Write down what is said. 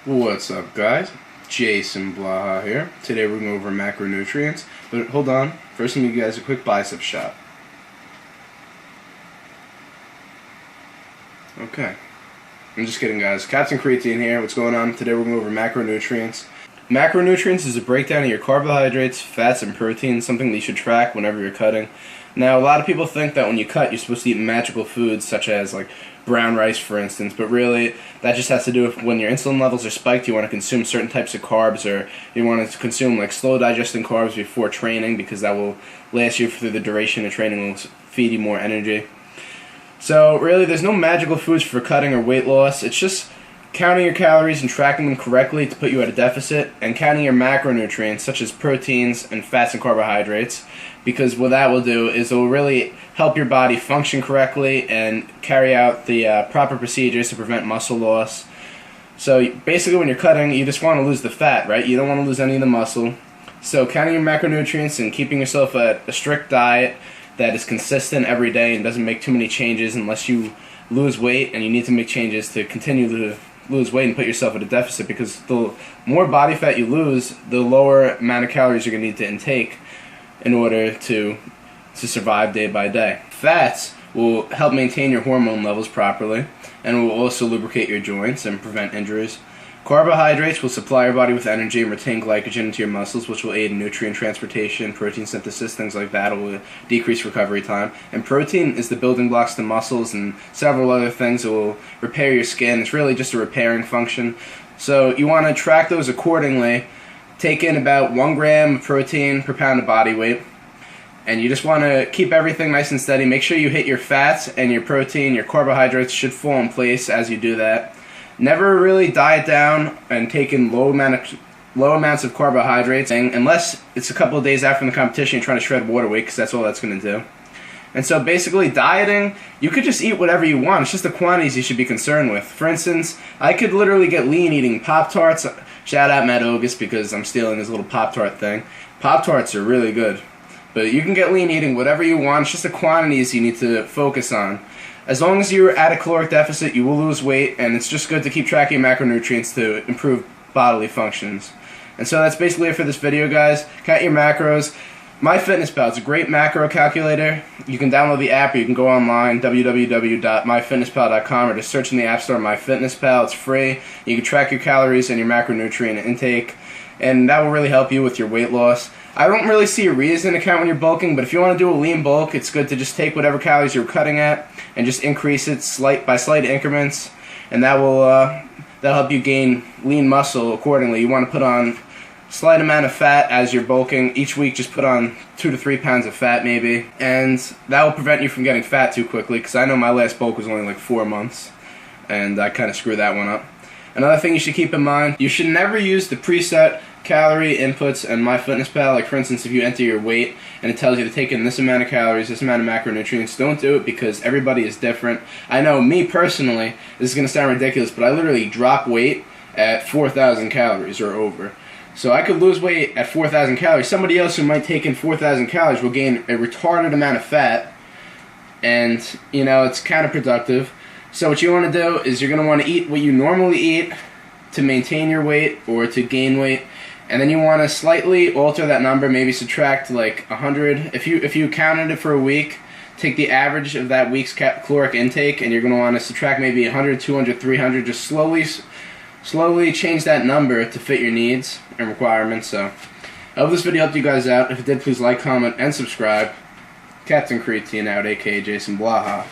What's up, guys? Jason Blaha here. Today we're going over macronutrients, but hold on. First, I'm going to give you guys a quick bicep shot. Okay. I'm just kidding, guys. Captain Creatine here. What's going on? Today we're going over macronutrients. Macronutrients is a breakdown of your carbohydrates, fats, and proteins, something that you should track whenever you're cutting. Now, a lot of people think that when you cut, you're supposed to eat magical foods such as like brown rice, for instance, but really that just has to do with when your insulin levels are spiked, you want to consume certain types of carbs, or you want to consume like slow digesting carbs before training, because that will last you through the duration of training and will feed you more energy. So really, there's no magical foods for cutting or weight loss. It's just counting your calories and tracking them correctly to put you at a deficit, and counting your macronutrients such as proteins and fats and carbohydrates, because what that will do is it will really help your body function correctly and carry out the proper procedures to prevent muscle loss. So basically when you're cutting, you just want to lose the fat, right? You don't want to lose any of the muscle. So counting your macronutrients and keeping yourself at a strict diet that is consistent every day and doesn't make too many changes unless you lose weight, and you need to make changes to continue to lose weight and put yourself at a deficit, because the more body fat you lose, the lower amount of calories you're going to need to intake in order to survive day by day. Fats will help maintain your hormone levels properly and will also lubricate your joints and prevent injuries. Carbohydrates will supply your body with energy and retain glycogen into your muscles, which will aid in nutrient transportation, protein synthesis, things like that. It will decrease recovery time. And protein is the building blocks to muscles and several other things. It will repair your skin. It's really just a repairing function. So you want to track those accordingly. Take in about 1 gram of protein per pound of body weight. And you just want to keep everything nice and steady. Make sure you hit your fats and your protein. Your carbohydrates should fall in place as you do that. Never really diet down and take in low amounts of carbohydrates, unless it's a couple of days after the competition you're trying to shred water weight, because that's all that's going to do. And so basically dieting, you could just eat whatever you want. It's just the quantities you should be concerned with. For instance, I could literally get lean eating Pop-Tarts. Shout out Matt Ogus, because I'm stealing his little Pop-Tart thing. Pop-Tarts are really good. But you can get lean eating whatever you want. It's just the quantities you need to focus on. As long as you're at a caloric deficit, you will lose weight, and it's just good to keep track of your macronutrients to improve bodily functions. And so that's basically it for this video, guys. Count your macros. MyFitnessPal, it's a great macro calculator. You can download the app, or you can go online, www.myfitnesspal.com, or just search in the App Store MyFitnessPal. It's free. You can track your calories and your macronutrient intake, and that will really help you with your weight loss. I don't really see a reason to count when you're bulking, but if you want to do a lean bulk, it's good to just take whatever calories you're cutting at and just increase it by slight increments, and that'll help you gain lean muscle accordingly. You want to put on a slight amount of fat as you're bulking. Each week just put on 2 to 3 pounds of fat maybe, and that will prevent you from getting fat too quickly, because I know my last bulk was only like 4 months, and I kind of screwed that one up. Another thing you should keep in mind, you should never use the preset calorie inputs in MyFitnessPal. Like for instance, if you enter your weight and it tells you to take in this amount of calories, this amount of macronutrients, don't do it, because everybody is different. I know me personally, this is going to sound ridiculous, but I literally drop weight at 4,000 calories or over. So I could lose weight at 4,000 calories. Somebody else who might take in 4,000 calories will gain a retarded amount of fat, and you know, it's counterproductive. So what you want to do is you're going to want to eat what you normally eat to maintain your weight or to gain weight, and then you want to slightly alter that number, maybe subtract like 100. If you counted it for a week, take the average of that week's caloric intake, and you're going to want to subtract maybe 100, 200, 300, just slowly change that number to fit your needs and requirements. So I hope this video helped you guys out. If it did, please like, comment, and subscribe. Captain Creatine out, aka Jason Blaha.